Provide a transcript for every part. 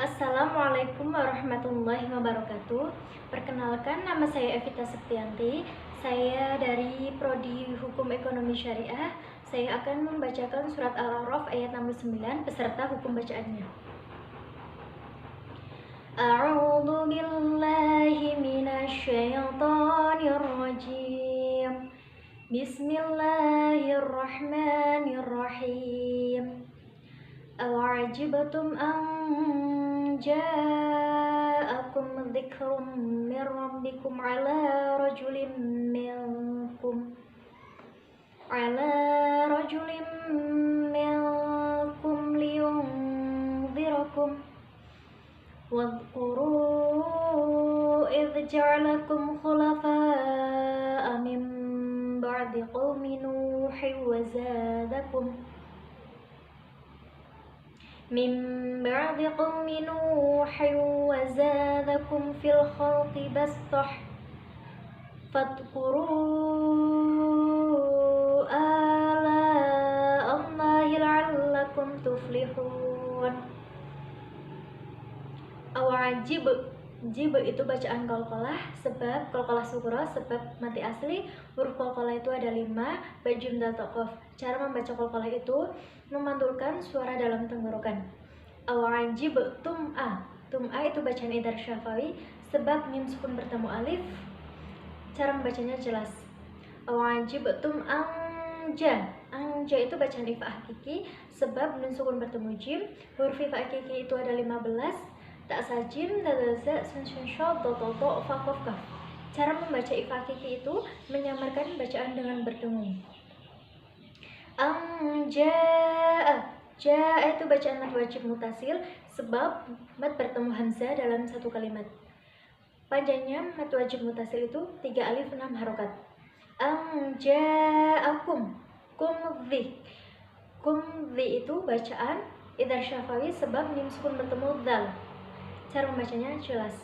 Assalamualaikum warahmatullahi wabarakatuh. Perkenalkan, nama saya Evita Septianti. Saya dari Prodi Hukum Ekonomi Syariah. Saya akan membacakan surat Al-A'raf ayat 69 beserta hukum bacaannya. A'udzu billahi minasy syaithanir rajim. Bismillahirrahmanirrahim. Aw'ajibtum an ja'akum dzikrum min rabbikum ala rajulin minkum liyunzirakum wadhkuru idh ja'alakum khulafa'a min ba'di qaumi nuhin wa zadakum fil khalqi bastah fadhkuru ala Allahi la'allakum tuflihun. Awajib, jib itu bacaan qalqalah sebab qalqalah sughra sebab mati asli. Huruf qalqalah itu ada 5, bajim dal toqof. Cara membaca qalqalah itu memantulkan suara dalam tenggorokan. Awajib tum'a, tum'a itu bacaan idhar syafawi sebab mim sukun bertemu alif. Cara membacanya jelas. Awajib tum'anja, anja itu bacaan ifa hakiki sebab nun sukun bertemu jim. Huruf ifa hakiki itu ada 15, tak sajim, dadaza, sunsun shod, dototo, fakof, kaf. Cara membaca ifa hakiki itu menyamarkan bacaan dengan berdengung. Ja'a, ja'a itu bacaan mad wajib mutasil sebab mad bertemu hamzah dalam satu kalimat. Panjangnya mad wajib mutasil itu 3 alif 6 harokat. Ja'akum, kumdhi, kumdhi itu bacaan idhar syafawi sebab mim sukun bertemu dal. Cara membacanya jelas.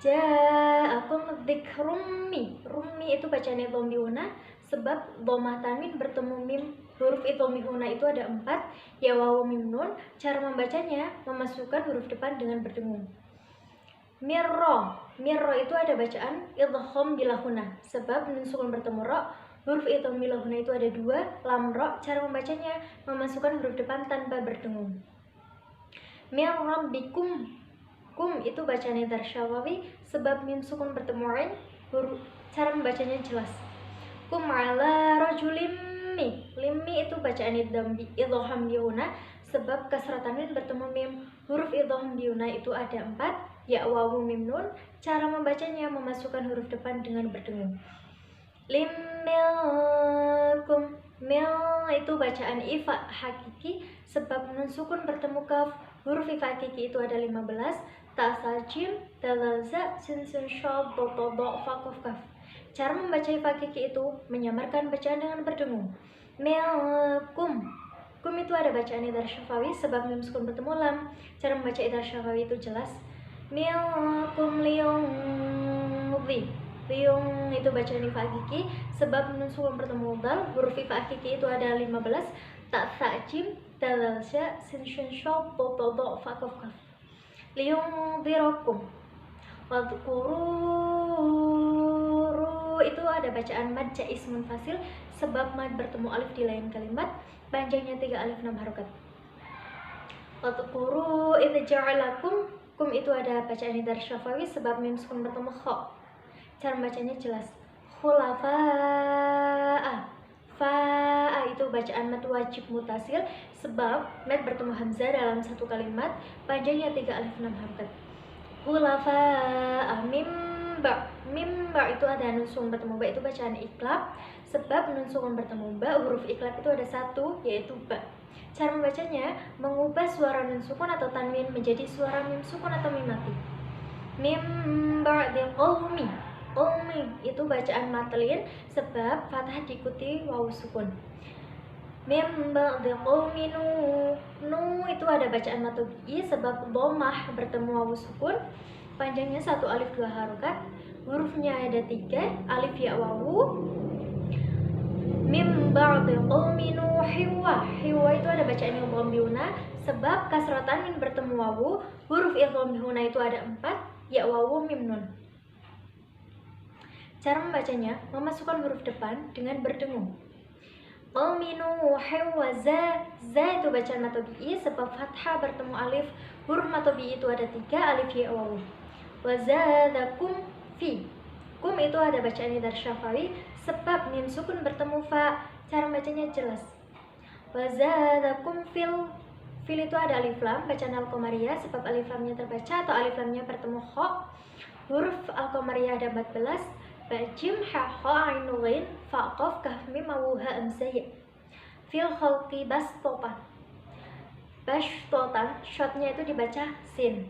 Ja'akum dzikrum mi, rummi itu bacaan idhom bihuna sebab dhamma tanwin bertemu mim. Huruf idhom bihuna itu ada 4, ya wawu mim nun. Cara membacanya memasukkan huruf depan dengan berdengung. Mirro, mirro itu ada bacaan idhom bilahuna sebab nun sukun bertemu ro. Huruf idhom bilahuna itu ada 2, lam ro. Cara membacanya memasukkan huruf depan tanpa berdengung. Mir rabbikum, kum itu bacaan idhar syafawi sebab mim sukun bertemu ain. Cara membacanya jelas. Kum ala rajulim mi, limmi itu bacaan idham bihuna sebab kasrah tanwin bertemu mim. Huruf idham bihuna itu ada 4, ya wawu mim nun. Cara membacanya memasukkan huruf depan dengan berdengung. Limilkum, mil itu bacaan ifa hakiki sebab nun sukun bertemu kaf. Huruf ifa hakiki itu ada 15, ta sajim, dalaza, sinsun shod, dotodo, fakof, kaf. Cara membaca ifa hakiki itu menyamarkan bacaan dengan berdengung. Milkum, kum itu ada bacaan idhar syafawi sebab mim sukun bertemu lam. Cara membaca idhar syafawi itu jelas. Milkum liyungdhi, liyung itu bacaan ifa hakiki sebab nun sukun bertemu dal. Huruf ifa hakiki itu ada 15, ta sajim, dalaza, sinsun shod, dotodo, fakof, kaf. Liyungdhirakum wadhkuru itu ada bacaan mad jaiz munfasil sebab mad bertemu alif di lain kalimat. Panjangnya 3 alif 6 harokat. Wadhkuru idh ja'alakum, kum itu ada bacaan idhar syafawi sebab mim sukun bertemu kha. Cara membacanya jelas. Khulafa'a, fa'a itu bacaan mad wajib mutasil sebab mad bertemu hamzah dalam satu kalimat. Panjangnya 3 alif 6 harokat. Khulafa'a mimba, mimba itu ada nun sukun bertemu ba, itu bacaan iklab sebab nun sukun bertemu ba. Huruf iklab itu ada 1, yaitu ba. Cara membacanya mengubah suara nun sukun atau tanwin menjadi suara mim sukun atau mim mati. Mimba di qaumi, qaumi itu bacaan matlin sebab fathah diikuti wawu sukun. Mim ba'di qaumi nu itu ada bacaan matobi sebab dhammah bertemu wawu sukun. Panjangnya 1 alif 2 harokat. Hurufnya ada 3, alif ya wawu. Mim ba'di qaumi Nuhin wa. Hiwa itu ada bacaan idgham bihuna sebab kasratan min bertemu wawu. Huruf idgham bihuna itu ada 4, ya wawu mim nun. Cara membacanya, memasukkan huruf depan dengan berdengung. Qaumi Nuhin wa za. Za itu bacaan mad tabi'i sebab fathah bertemu alif. Huruf mad tabi'i itu ada 3, alif ya wawu. Wa zadakum fi. Kum itu ada bacaan idhar syafawi sebab mim sukun bertemu fa. Cara bacanya jelas. Wa zadakum fil. Fil itu ada alif lam, bacaan al-qamariyah sebab alif lamnya terbaca atau alif lamnya bertemu kha. Huruf al-qamariyah ada 14, ba jim ha kha ain nun ghain fa qaf kaf mim wawu ha hamzah ya. Fil khalqi bastatan. Bastatan, shotnya itu dibaca sin.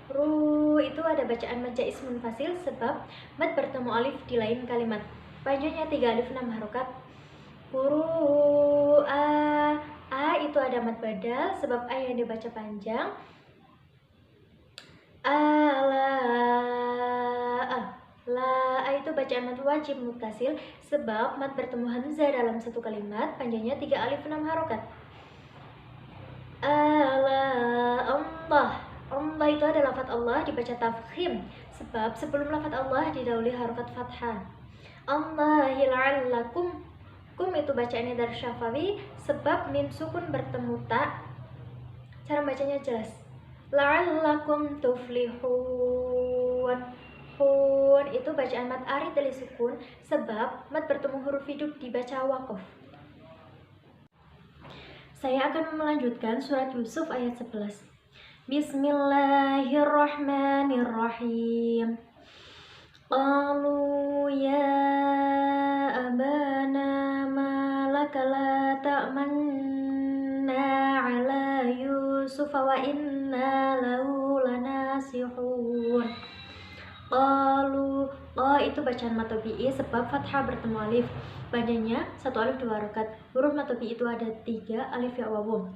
Ru itu ada bacaan mad jaiz munfasil sebab mad bertemu alif di lain kalimat. Panjangnya 3 alif 6 harokat. A itu ada mad badal sebab a yang dibaca panjang. La itu bacaan mad wajib muttasil sebab mad bertemu hamzah dalam satu kalimat. Panjangnya 3 alif 6 harokat. Allah itu ada lafaz Allah dibaca tafkhim sebab sebelum lafaz Allah didahului harokat fathah. Allahil alakum. Kum itu bacaannya dari syafawi sebab mim sukun bertemu ta. Cara bacanya jelas. La'allakum tuflihun. Hun itu bacaan mad arid dari sukun sebab mad bertemu huruf hidup dibaca waqaf. Saya akan melanjutkan surat Yusuf ayat 11. Bismillahirrahmanirrahim. Qalu ya abana ma laka la ta'manna ala Yusuf wa inna lahu lanasihun. Qalu, qa itu bacaan mad tabi'i sebab fathah bertemu alif. Panjangnya 1 alif 2 harokat. Huruf mad tabi'i itu ada 3, alif ya wawu.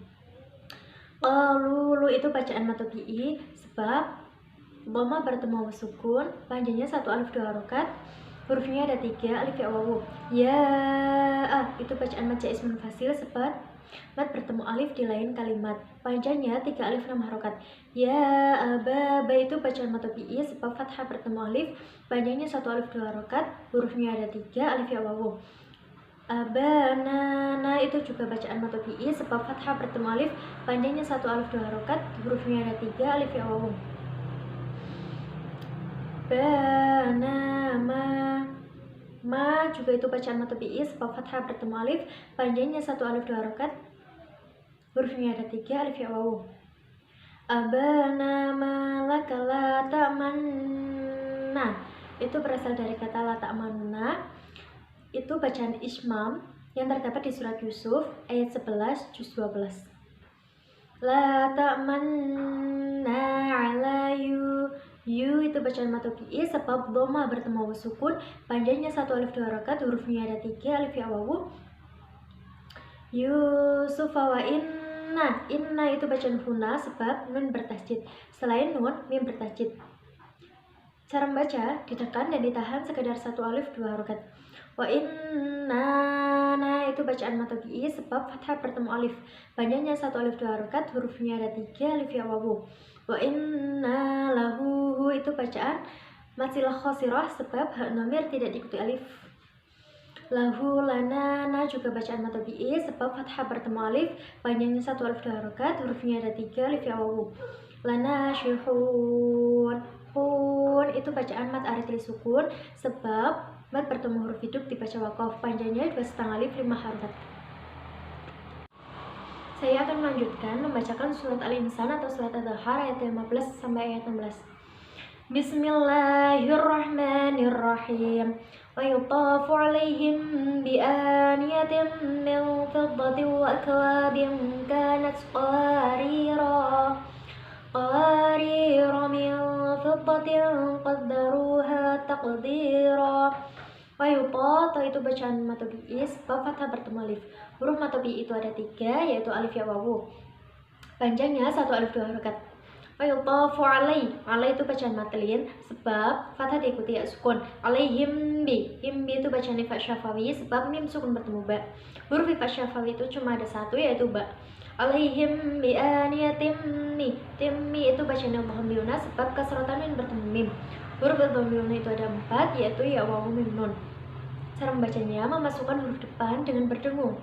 Qalu, lu itu bacaan mad tabi'i sebab dhamma bertemu wawu sukun. Panjangnya 1 alif 2 harokat. Hurufnya ada 3, alif ya wawu. Ya itu bacaan mad jaiz munfasil sebab mad bertemu alif di lain kalimat. Panjangnya 3 alif 6 harokat. Ya aba itu bacaan mad tabi'i sebab fathah bertemu alif. Panjangnya 1 alif 2 harokat. Hurufnya ada 3, alif ya wawu. Abanana itu juga bacaan mad tabi'i sebab fathah bertemu alif. Panjangnya 1 alif 2 harokat. Hurufnya ada 3, alif ya wawu. Banama. Ma juga itu bacaan mad tabi'i sebab fathah bertemu alif. Panjangnya 1 alif 2 harokat. Hurufnya ada 3, alif ya wawu. Abana ma laka la ta'manna. Itu berasal dari kata la ta'manna. Itu bacaan ismam yang terdapat di surat Yusuf ayat 11 juz 12. La ta'manna ala yu. Yu itu bacaan mad tabi'i sebab dhamma bertemu wawu sukun. Panjangnya 1 alif 2 harokat. Hurufnya ada 3, alif ya wawu. Yusuf wa inna. Inna itu bacaan huna sebab nun bertasjid. Selain nun, mim bertasjid. Cara membaca, ditekan dan ditahan sekedar 1 alif 2 harokat. Wa inna itu bacaan mad tabi'i sebab fathah bertemu alif. Panjangnya 1 alif 2 harokat. Hurufnya ada 3, alif ya wawu. Wa inna lahu itu bacaan mad silah khosirah sebab hak dhamir tidak diikuti alif. Lahu lana juga bacaan mad tabi'i sebab fathah bertemu alif. Panjangnya 1 alif 2 harokat. Hurufnya ada 3, alif ya wawu. Lana syuhun. Hun itu bacaan mad arid li sukun sebab mad bertemu huruf hidup dibaca waqaf. Panjangnya 2,5 alif 5 harokat. Saya akan melanjutkan membacakan surat Al-Insan atau surat Ad-Dahar ayat 15 sampai ayat 16. Bismillahirrahmanirrahim. Wa yutafu alaihim bi aniyatin min fiddatin wa akwabin kanat qarira min fiddatin qaddaruha taqdira. Wa yutata itu bacaan mad tabi'i sebab fathah bertemu alif. Huruf mad tabi'i itu ada 3, yaitu alif ya wawu. Panjangnya 1 alif 2 harokat. Yutafu alai, alai itu bacaan matlin sebab fathah diikuti ya sukun. Alaihim bi, him bi itu bacaan ifa syafawi sebab mim sukun bertemu ba. Huruf ifa syafawi itu cuma ada satu yaitu ba. Alaihim bi aniyatim mi, tim mi itu bacaan dhamma sebab kasratan min bertemu mim. Huruf dhamma itu ada 4 yaitu ya wawu mim nun. Cara membacanya memasukkan huruf depan dengan berdengung.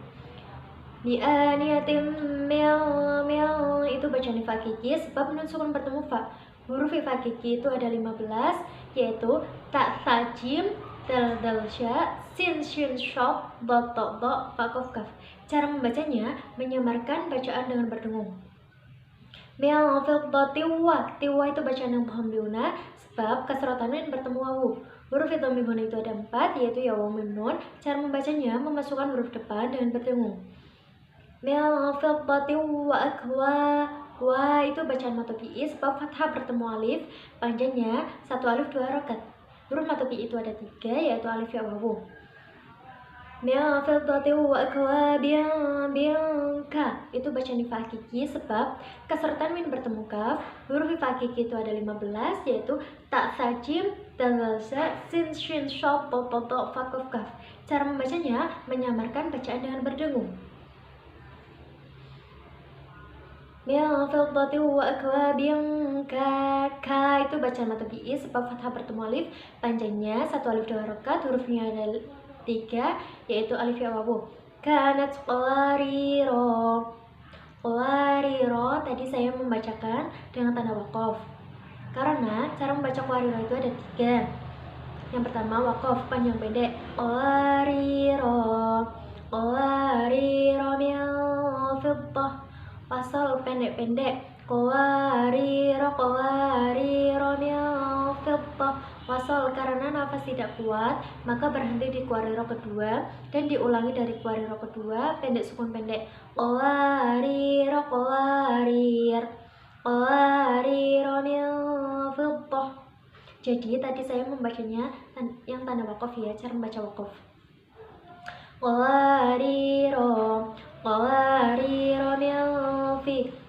Bi'aniyatim mil itu bacaan ifa kiki sebab nun sukun bertemu fa. Huruf ifa kiki itu ada 15 yaitu ta tha jim dal dal sya sin shin shop dot dot dot fa kof kaf. Cara membacanya menyamarkan bacaan dengan berdengung. Mil fiddati wa, tiwa itu bacaan yang dhamma sebab kasratan min bertemu wawu. Huruf dhamma itu ada 4 yaitu ya wawu mim nun. Cara membacanya memasukkan huruf depan dengan berdengung. Mil fiddati wa akwa, wa itu bacaan matopi'i sebab fathah bertemu alif, panjangnya 1 alif 2 harokat. Huruf matopi'i itu ada 3 yaitu alif ya wawu. Mil fiddati wa akwa ka itu bacaan ifa kiki sebab kasratan min bertemu kaf. Huruf ifa kiki itu ada 15 yaitu ta tha jim dal sa sin shin shop to fa kof kaf. Cara membacanya menyamarkan bacaan dengan berdengung. Mil fiddati wa akwabin ka itu bacaan matopi'i sebab fathah bertemu alif, panjangnya 1 alif 2 harokat. Hurufnya ada 3 yaitu alif ya wawu. Kanat qawariro, qawariro tadi saya membacakan dengan tanda waqaf karena cara membaca qawariro itu ada 3. Yang pertama waqaf panjang pendek, qawariro, qawariro mil fiddah. Pasal pendek-pendek, qawariro mil fiddah. Pasal karena nafas tidak kuat maka berhenti di qawariro kedua dan diulangi dari qawariro kedua pendek sukun pendek. Qawariro mil fiddah. Jadi tadi saya membacanya yang tanda waqaf ya, cara membaca waqaf. Qawariro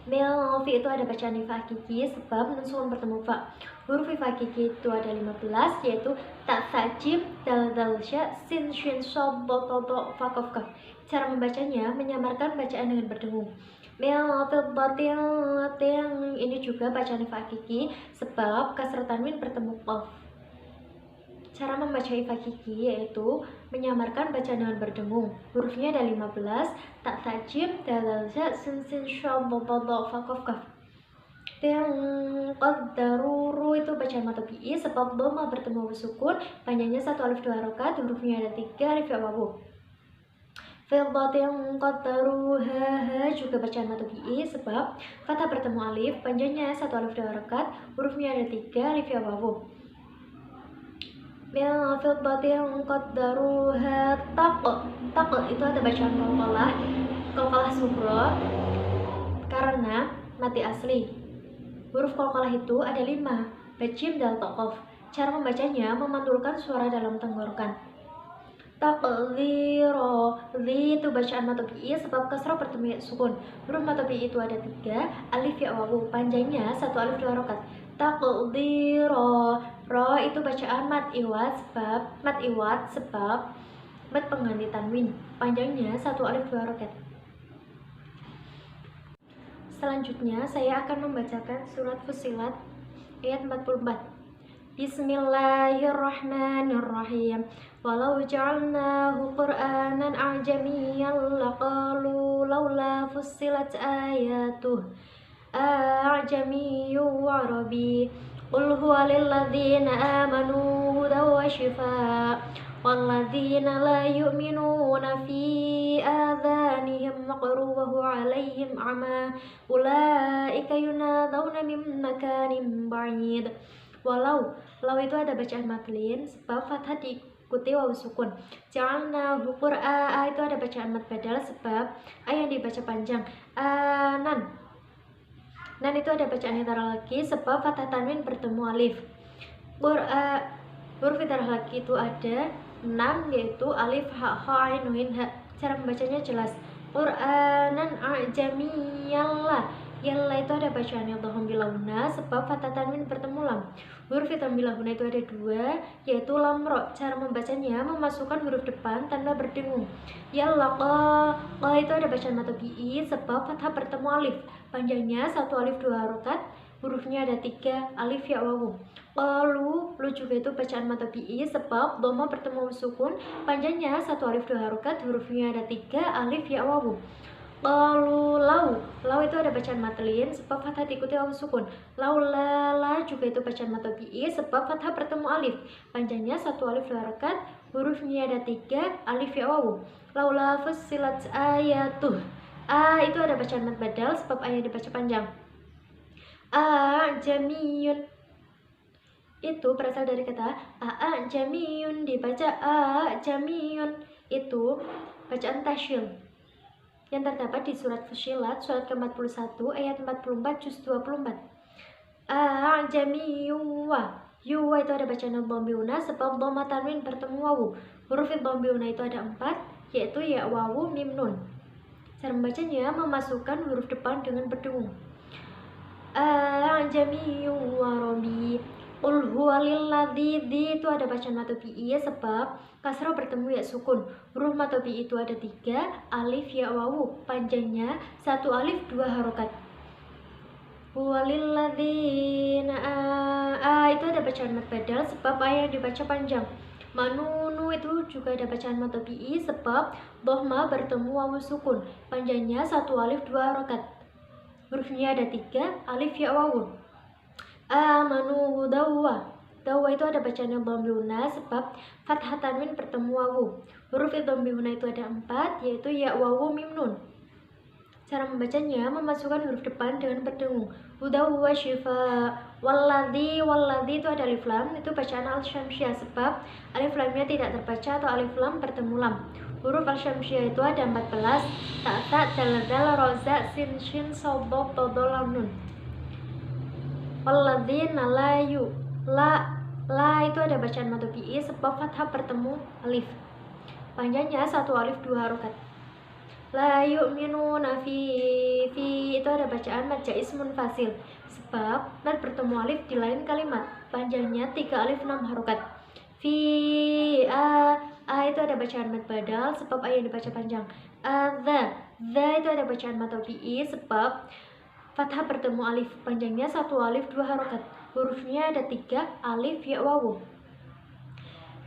mil fi itu ada bacaan ifa kiki sebab nun sukun bertemu fa. Huruf ifa kiki itu ada 15 yaitu ta tha jim dal dal sya sin shin shop dot dot fa kof kaf. Cara membacanya menyamarkan bacaan dengan berdengung. Mil fiddatin ini juga bacaan ifa kiki sebab kasratan min bertemu qaf. Cara membaca ifa kiki yaitu menyamarkan bacaan dengan berdengung. Hurufnya ada 15, ta tha jim dal za sin sin shop dot dot fa kof kaf. Yang qaddaruru itu bacaan matopi'i sebab dhamma bertemu sukun, panjangnya 1 alif 2 harokat. Hurufnya ada 3 alif ya wawu. Fiddatin qaddaruha juga bacaan matopi'i sebab fathah bertemu alif, panjangnya 1 alif 2 harokat. Hurufnya ada 3 alif ya wawu. Mil fiddatin qaddaruha taq itu ada bacaan qalqalah sughra karena mati asli. Huruf qalqalah itu ada 5, bajim dal toqof. Cara membacanya memantulkan suara dalam tenggorokan. Taqdhiro, itu bacaan matopi'i sebab kasrah bertemu ya sukun. Huruf matopi'i itu ada 3, alif ya wawu, panjangnya 1 alif 2 harokat. Taqdhiro, ro itu bacaan mat iwat sebab mat pengganti tanwin, panjangnya 1 alif 2 harokat. Selanjutnya saya akan membacakan surat Fussilat ayat 44. Bismillahirrahmanirrahim. Walau ja'alnahu Qur'anan a'jamiyyan laqalu laula fussilat ayatuh a'jamiyyu wa arabi. Qul huwa lilladzina amanu hudan wa shifaa walladzina la yu'minuna fi adhanihim waqru wa huwa 'alaihim 'ama ulaika yunadawna min makanin ba'id. Walau, lau itu ada bacaan matlin sebab fathah diikuti wawu sukun. Ja'alna hukur a itu ada bacaan mat badal sebab a yang dibaca panjang. Nan itu ada bacaan itarah lagi sebab fathah tanwin bertemu alif. Huruf itarah lagi itu ada 6 yaitu alif, ha, ain, nun, ha. Cara membacanya jelas. Qur'anan a'jamiyyan la Yalla itu ada bacaannya dhamma bilahuna sebab fathah tanwin bertemu lam. Huruf idgham bilahuna itu ada dua, yaitu lam ro. Cara membacanya memasukkan huruf depan tanpa berdengung. Yalla qa itu ada bacaan matobi'i sebab fathah bertemu alif. Panjangnya satu alif dua harokat. Hurufnya ada tiga, alif ya wawu. Qalu, lu juga itu bacaan matobi'i sebab dhamma bertemu sukun. Panjangnya satu alif dua harokat. Hurufnya ada tiga, alif ya wawu. Qalu lau itu ada bacaan matlin sebab fathah diikuti wawu sukun. La juga itu bacaan matobi'i sebab fathah bertemu alif. Panjangnya satu alif dua harokat. Hurufnya ada tiga, alif ya wawu. Laula fussilat ayatuh. Itu ada bacaan mad badal sebab ayat dibaca panjang. Jamiyun itu berasal dari kata jamiyun, dibaca jamiyun. Itu bacaan tasyil yang terdapat di surat Fussilat, surat ke-41 ayat 44 juz 24. Jamiyuwa. Yuwa itu ada bacaan dhamma sebab dhamma tanwin bertemu wawu. Huruf dhamma itu ada 4, yaitu ya, wawu, mim, nun. Cara membacanya memasukkan huruf depan dengan berdengung. Jamiyuwa rabbi. Qul huwa lilladzi, itu ada bacaan matobi'i sebab kasrah bertemu ya sukun. Huruf matobi'i itu ada tiga, alif ya wawu. Panjangnya satu alif dua harokat. Huwa lilladzina itu ada bacaan mad badal sebab ayat dibaca panjang. Manunu itu juga ada bacaan matobi'i sebab dhamma bertemu wawu sukun. Panjangnya satu alif dua harokat. Hurufnya ada tiga, alif ya wawu. Amanu dawwa itu ada bacaan dhamma sebab fathah tanwin bertemu wawu. Huruf dhamma itu ada 4, yaitu ya, wawu, mim, nun. Cara membacanya memasukkan huruf depan dengan berdengung. Hudaw wa syifa. Walladzi itu ada alif lam, itu bacaan al-syamsiyah sebab alif lamnya tidak terbaca atau alif lam bertemu lam. Huruf al-syamsiyah itu ada 14, ta, dal, roza, sin, shin, sobok, todol, lam, nun. Walladzina la itu ada bacaan matobi'i sebab fathah bertemu alif. Panjangnya satu alif dua harokat. La yu'minuna fi itu ada bacaan mad jaiz munfasil sebab mad bertemu alif di lain kalimat. Panjangnya 3 alif 6 harokat. Fi itu ada bacaan mad badal sebab ayat dibaca panjang. The itu ada bacaan matobi'i sebab fathah bertemu alif. Panjangnya satu alif dua harokat. Hurufnya ada tiga, alif ya wawu.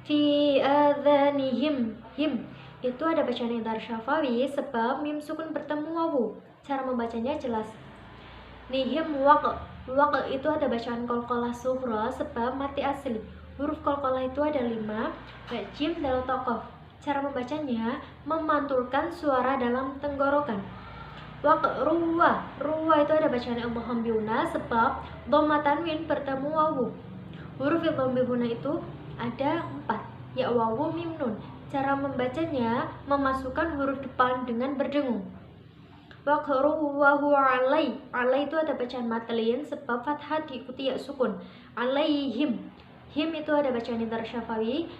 Fi adhanihim, him itu ada bacaan idhar syafawi sebab mim sukun bertemu wawu. Cara membacanya jelas. Nihim waq itu ada bacaan qalqalah sughra sebab mati asli. Huruf qalqalah itu ada 5, jim, dal, toqof. Cara membacanya memantulkan suara dalam tenggorokan. Ruwa itu ada bacaan dhamma sebab dhamma tanwin bertemu wawu. Huruf dhamma itu ada 4, ya, wawu, mim, nun. Cara membacanya memasukkan huruf depan dengan berdengung. Waqruwahu alai itu ada bacaan matlin sebab fathah diikuti ya sukun. Alaihim, him itu ada bacaan idhar syafawi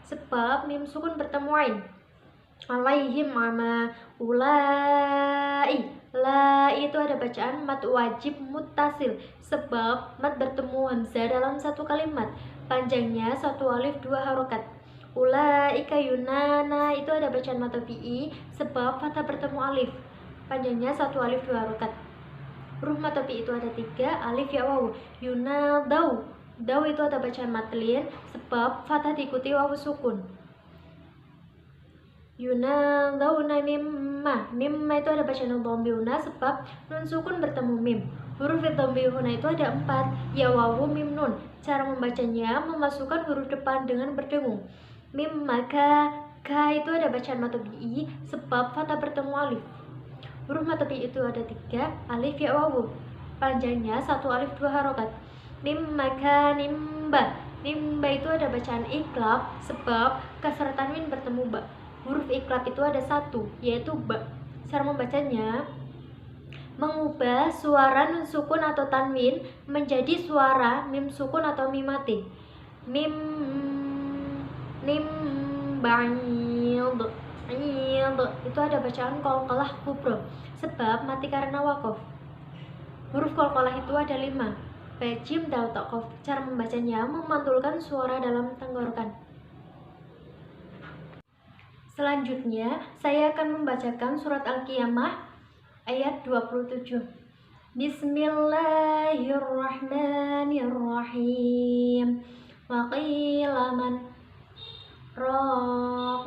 sebab mim sukun bertemu ain. Alaihim ama ulai. La itu ada bacaan mad wajib muttasil sebab mad bertemu hamzah dalam satu kalimat. Panjangnya satu alif dua harokat. Ulaika yunana itu ada bacaan matobi'i sebab fathah bertemu alif. Panjangnya satu alif dua harokat. Huruf matobi'i itu ada tiga, alif ya wawu. Yunadau itu ada bacaan matlin sebab fathah diikuti wawu sukun. Yunadauna mimma itu ada bacaan dhamma sebab nun sukun bertemu mim. Huruf dhamma itu ada 4, ya, wawu, mim, nun. Cara membacanya memasukkan huruf depan dengan berdengung. Mimma ka itu ada bacaan matobi'i sebab fathah bertemu alif. Huruf matobi'i itu ada 3, alif ya wawu. Panjangnya satu alif dua harokat. Mimma ka nimba itu ada bacaan iklab sebab kasrah tanwin bertemu ba. Huruf iklab itu ada 1, yaitu ba. Cara membacanya mengubah suara nun sukun atau tanwin menjadi suara mim sukun atau mim mati. Mim ba'id itu ada bacaan qalqalah kubra sebab mati karena wakof. Huruf qalqalah itu ada 5. Ba, jim, dal, ta, qaf. Cara membacanya memantulkan suara dalam tenggorokan. Selanjutnya, saya akan membacakan surat Al-Qiyamah ayat 27. Bismillahirrahmanirrahim. Wa qila man raq.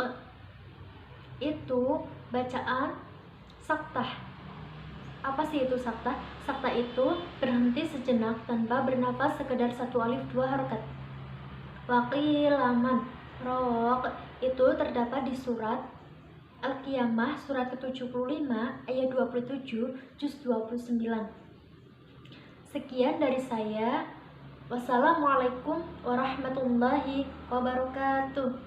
Itu bacaan saktah. Apa sih itu saktah? Saktah itu berhenti sejenak tanpa bernafas sekedar 1 alif 2 harokat. Wa qila man raq itu terdapat di surat Al-Qiyamah surat ke-75 ayat 27 juz 29. Sekian dari saya. Wassalamualaikum warahmatullahi wabarakatuh.